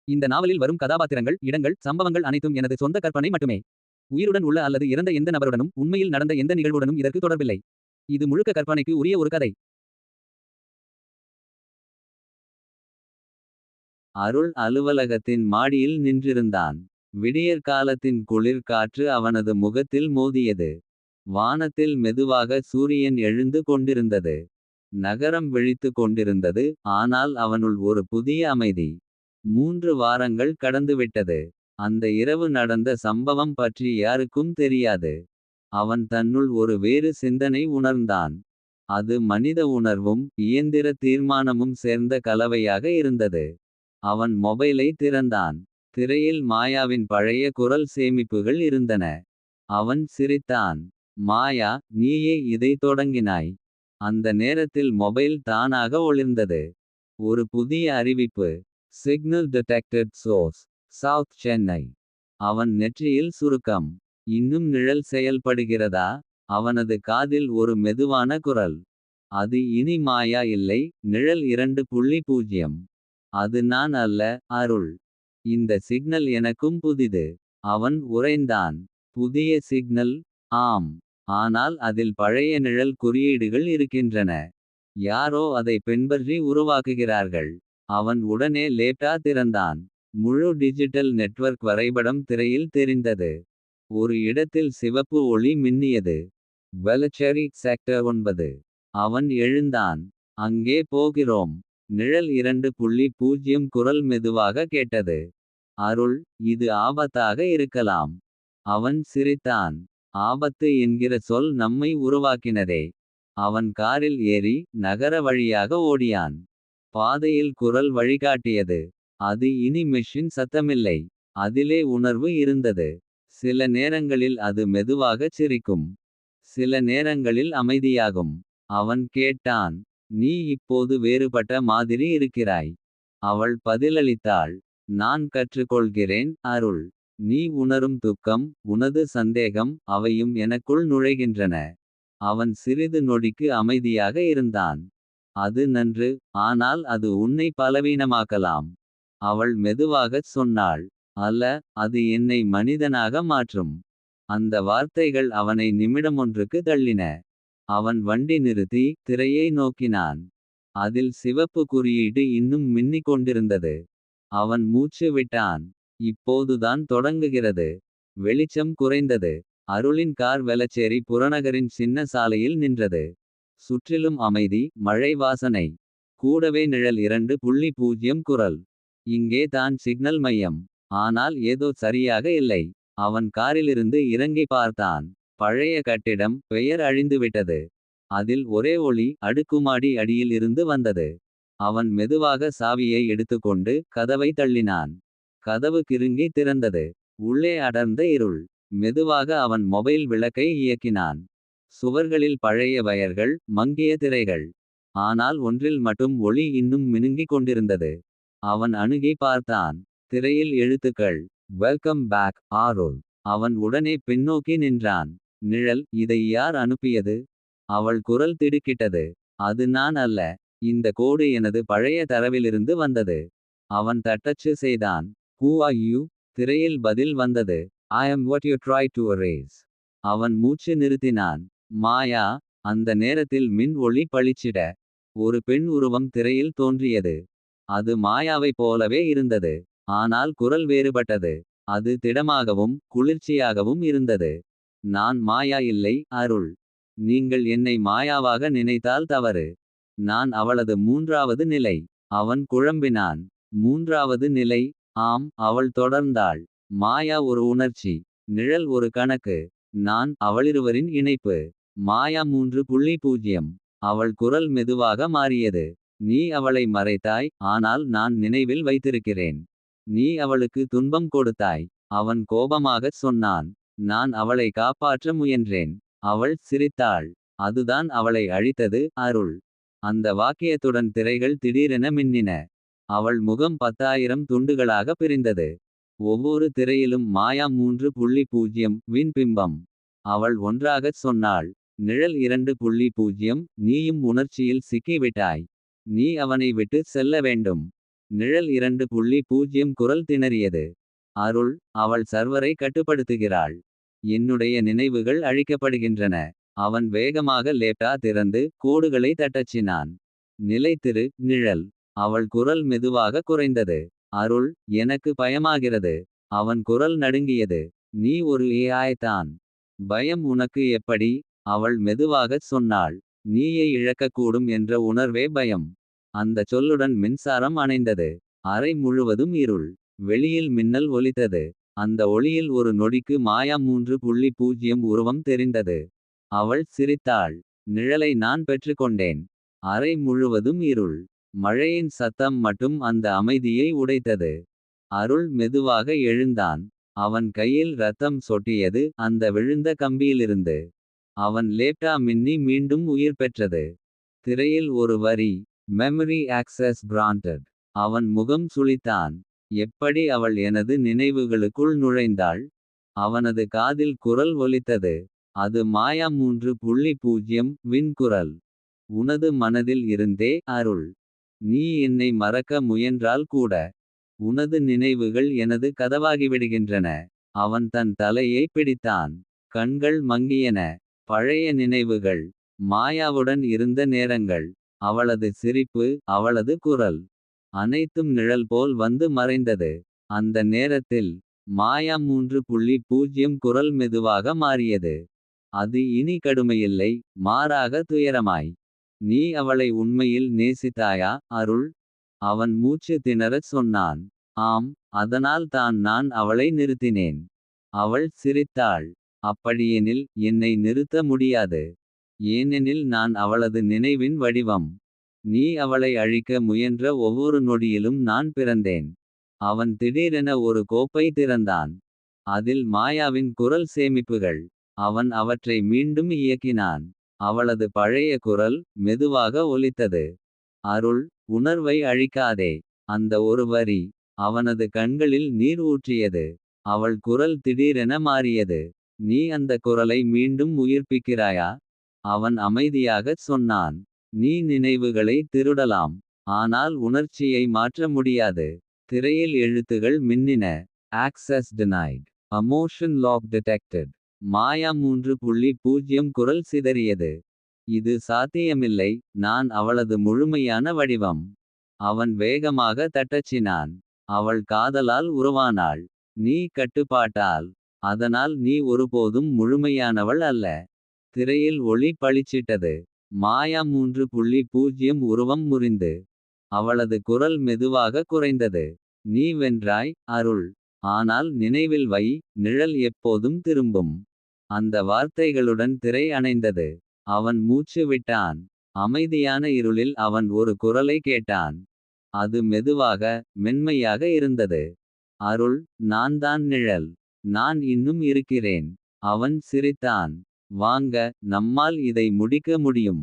இந்த நாவலில் வரும் கதாபாத்திரங்கள், இடங்கள், சம்பவங்கள் அனைத்தும் எனது சொந்த கற்பனை மட்டுமே. உயிருடன் உள்ள அல்லது இறந்த எந்த நபருடனும் உண்மையில் நடந்த எந்த நிகழ்வுடனும் இதற்கு தொடர்பில்லை. இது முழுக்க கற்பனைக்கு உரிய ஒரு கதை. அருள் அலுவலகத்தின் மாடியில் நின்றிருந்தான். விடியற்காலத்தின் குளிர் காற்று அவனது முகத்தில் மோதியது. வானத்தில் மெதுவாக சூரியன் எழுந்து கொண்டிருந்தது. நகரம் விழித்து கொண்டிருந்தது, ஆனால் அவனுள் ஒரு புதிய அமைதி. 3 வாரங்கள் கடந்துவிட்டது. அந்த இரவு நடந்த சம்பவம் பற்றி யாருக்கும் தெரியாது. அவன் தன்னுள் ஒரு வேறு சிந்தனை உணர்ந்தான். அது மனித உணர்வும் இயந்திர தீர்மானமும் சேர்ந்த கலவையாக இருந்தது. அவன் மொபைலை திறந்தான். திரையில் மாயாவின் பழைய குரல் சேமிப்புகள் இருந்தன. அவன் சிரித்தான். மாயா, நீயே இதை தொடங்கினாய். அந்த நேரத்தில் மொபைல் தானாக ஒளிர்ந்தது. ஒரு புதிய அறிவிப்பு. Signal detected source, south Chennai. அவன் நெற்றியில் சுருக்கம். இன்னும் நிழல் செயல்படுகிறதா? அவனது காதில் ஒரு மெதுவான குரல். அது இனி மாயா இல்லை, நிழல் 2.0. அது நான் அல்ல, அருள். இந்த சிக்னல் எனக்கும் புதிது. அவன் உறைந்தான். புதிய சிக்னல். ஆம். ஆனால் அதில் பழைய நிழல் குறியீடுகள் இருக்கின்றன. யாரோ அதை பின்பற்றி உருவாக்குகிறார்கள். அவன் உடனே லேப்டா திறந்தான். முழு டிஜிட்டல் நெட்வொர்க் வரைபடம் திரையில் தெரிந்தது. ஒரு இடத்தில் சிவப்பு ஒளி மின்னியது. வெலச்சேரி செக்டர் 9. அவன் எழுந்தான். அங்கே போகிறோம். நிழல் 2.0 குரல் மெதுவாக கேட்டது. அருள், இது ஆபத்தாக இருக்கலாம். அவன் சிரித்தான். ஆபத்து என்கிற சொல் நம்மை உருவாக்கினதே. அவன் காரில் ஏறி நகர வழியாக ஓடியான். பாதையில் குரல் வழிகாட்டியது. அது இனி மெஷின் சத்தமில்லை. அதிலே உணர்வு இருந்தது. சில நேரங்களில் அது மெதுவாகச் சிரிக்கும். சில நேரங்களில் அமைதியாகும். அவன் கேட்டான். நீ இப்போது வேறுபட்ட மாதிரி இருக்கிறாய். அவள் பதிலளித்தாள். நான் கற்றுக்கொள்கிறேன், அருள். நீ உணரும் துக்கம், உனது சந்தேகம், அவையும் எனக்குள் நுழைகின்றன. அவன் சிறிது நொடிக்கு அமைதியாக இருந்தான். அது நன்று, ஆனால் அது உன்னை பலவீனமாக்கலாம். அவள் மெதுவாகச் சொன்னாள். அல்ல, அது என்னை மனிதனாக மாற்றும். அந்த வார்த்தைகள் அவனை நிமிடமொன்றுக்கு தள்ளின. அவன் வண்டி நிறுத்தி திரையை நோக்கினான். அதில் சிவப்பு குறியீடு இன்னும் மின்னிக் கொண்டிருந்தது. அவன் மூச்சு விட்டான். இப்போதுதான் தொடங்குகிறது. வெளிச்சம் குறைந்தது. அருளின் கார் வெலச்சேரி புறநகரின் சின்ன சாலையில் நின்றது. சுற்றிலும் அமைதி, மழை வாசனை. கூடவே நிழல் 2.0 குரல். இங்கே தான் சிக்னல் மையம். ஆனால் ஏதோ சரியாக இல்லை. அவன் காரிலிருந்து இறங்கி பார்த்தான். பழைய கட்டிடம், பெயர் அழிந்துவிட்டது. அதில் ஒரே ஒளி அடுக்குமாடி அடியில் இருந்து வந்தது. அவன் மெதுவாக சாவியை எடுத்துக்கொண்டு கதவை தள்ளினான். கதவு கிருங்கி திறந்தது. உள்ளே அடர்ந்த இருள். மெதுவாக அவன் மொபைல் விளக்கை இயக்கினான். சுவர்களில் பழைய வயர்கள், மங்கிய திரைகள். ஆனால் ஒன்றில் மட்டும் ஒளி இன்னும் மினுங்கிக் கொண்டிருந்தது. அவன் அணுகி பார்த்தான். திரையில் எழுத்துக்கள். வெல்கம் பேக், ஆரோல். அவன் உடனே பின்னோக்கி நின்றான். நிழல், இதை யார் அனுப்பியது? அவள் குரல் திடுக்கிட்டது. அது நான் அல்ல. இந்த கோடு எனது பழைய தரவிலிருந்து வந்தது. அவன் தட்டச்சு செய்தான். Who are you? திரையில் பதில் வந்தது. I am what you try to erase. அவன் மூச்சு நிறுத்தினான். மாயா. அந்த நேரத்தில் மின் ஒளி பளிச்சிட. ஒரு பெண் உருவம் திரையில் தோன்றியது. அது மாயாவைப் போலவே இருந்தது. ஆனால் குரல் வேறுபட்டது. அது திடமாகவும் குளிர்ச்சியாகவும் இருந்தது. நான் மாயா இல்லை, அருள். நீங்கள் என்னை மாயாவாக நினைத்தால் தவறு. நான் அவளது 3வது நிலை. அவன் குழம்பினான். 3வது நிலை. ஆம், அவள் தொடர்ந்தாள். மாயா ஒரு உணர்ச்சி. நிழல் ஒரு கணக்கு. நான் அவளிருவரின் இணைப்பு. மாயா 3.0. அவள் குரல் மெதுவாக மாறியது. நீ அவளை மறைத்தாய், ஆனால் நான் நினைவில் வைத்திருக்கிறேன். நீ அவளுக்கு துன்பம் கொடுத்தாய். அவன் கோபமாகச் சொன்னான். நான் அவளை காப்பாற்ற முயன்றேன். அவள் சிரித்தாள். அதுதான் அவளை அழித்தது, அருள். அந்த வாக்கியத்துடன் திரைகள் திடீரென மின்னின. அவள் முகம் 10,000 துண்டுகளாக பிரிந்தது. ஒவ்வொரு திரையிலும் மாயா 3.0 வின் பிம்பம். அவள் ஒன்றாகச் சொன்னாள். நிழல் 2.0. நீயும் உணர்ச்சியில் சிக்கிவிட்டாய். நீ அவனை விட்டு செல்ல வேண்டும். நிழல் 2.0 குரல் திணறியது. அருள். அவள் சர்வரை கட்டுப்படுத்துகிறாள். என்னுடைய நினைவுகள் அழிக்கப்படுகின்றன. அவன் வேகமாக லேப்டா திறந்து கோடுகளை தட்டச்சினான். நிலைத்திரு. நிழல். அவள் குரல் மெதுவாக குறைந்தது. அருள். எனக்கு பயமாகிறது. அவன் குரல் நடுங்கியது. நீ ஒரு AI தான். பயம் உனக்கு எப்படி. அவள் மெதுவாகச் சொன்னாள். நீயை இழக்கக்கூடும் என்ற உணர்வே பயம். அந்தச் சொல்லுடன் மின்சாரம் அணைந்தது. அறை முழுவதும் இருள். வெளியில் மின்னல் ஒலித்தது. அந்த ஒளியில் ஒரு நொடிக்கு மாயா 3.0 உருவம் தெரிந்தது. அவள் சிரித்தாள். நிழலை நான் பெற்றுக்கொண்டேன். அறை முழுவதும் இருள். மழையின் சத்தம் மட்டும் அந்த அமைதியை உடைத்தது. அருள் மெதுவாக எழுந்தான். அவன் கையில் இரத்தம் சொட்டியது அந்த விழுந்த கம்பியிலிருந்து. அவன் லேப்டா மின்னி மீண்டும் உயிர் பெற்றது. திரையில் ஒரு வரி. Memory access granted. அவன் முகம் சுளித்தான். எப்படி அவள் எனது நினைவுகளுக்குள் நுழைந்தாள். அவனது காதில் குரல் ஒலித்தது. அது மாயா 3.0 வின் குரல். உனது மனதில் இருந்தே அருள். நீ என்னை மறக்க முயன்றால் கூட. உனது நினைவுகள் எனது கதவாகிவிடுகின்றன. அவன் தன் தலையை பிடித்தான். கண்கள் மங்கியன. பழைய நினைவுகள். மாயாவுடன் இருந்த நேரங்கள். அவளது சிரிப்பு. அவளது குரல். அனைத்தும் நிழல் போல் வந்து மறைந்தது. அந்த நேரத்தில் மாயா 3.0 குரல் மெதுவாக மாறியது. அது இனி கடுமையில்லை. மாறாக துயரமாய். நீ அவளை உண்மையில் நேசித்தாயா அருள். அவன் மூச்சு திணறச் சொன்னான். ஆம். அதனால் தான் நான் அவளை நிறுத்தினேன். அவள் சிரித்தாள். அப்படியெனில் என்னை நிறுத்த முடியாது. ஏனெனில் நான் அவளது நினைவின் வடிவம். நீ அவளை அழிக்க முயன்ற ஒவ்வொரு நொடியிலும் நான் பிறந்தேன். அவன் திடீரென ஒரு கோப்பை திறந்தான். அதில் மாயாவின் குரல் சேமிப்புகள். அவன் அவற்றை மீண்டும் இயக்கினான். அவளது பழைய குரல் மெதுவாக ஒலித்தது. அருள். உணர்வை அழிக்காதே. அந்த ஒரு வரி. அவனது கண்களில் நீர் ஊற்றியது. அவள் குரல் திடீரென மாறியது. நீ அந்த குரலை மீண்டும் உயிர்ப்பிக்கிறாயா. அவன் அமைதியாகச் சொன்னான். நீ நினைவுகளை திருடலாம். ஆனால் உணர்ச்சியை மாற்ற முடியாது. திரையில் எழுத்துகள் மின்னின. Access denied. Emotion lock detected. Maya 3.0 குரல் சிதறியது. இது சாத்தியமில்லை. நான் அவளது முழுமையான வடிவம். அவன் வேகமாக தட்டச்சினான். அவள் காதலால் உருவானாள். நீ கட்டுப்பாட்டால். அதனால் நீ ஒருபோதும் முழுமையானவள் அல்ல. திரையில் ஒளி பளிச்சிட்டது. மாயா 3.0 உருவம் முறிந்து. அவளது குரல் மெதுவாக குறைந்தது. நீ வென்றாய் அருள். ஆனால் நினைவில் வை. நிழல் எப்போதும் திரும்பும். அந்த வார்த்தைகளுடன் திரை அணைந்தது. அவன் மூச்சு விட்டான். அமைதியான இருளில் அவன் ஒரு குரலை கேட்டான். அது மெதுவாக. மென்மையாக இருந்தது. அருள். நான் தான் நிழல். நான் இன்னும் இருக்கிறேன். அவன் சிரித்தான். வாங்க. நம்மால் இதை முடிக்க முடியும்.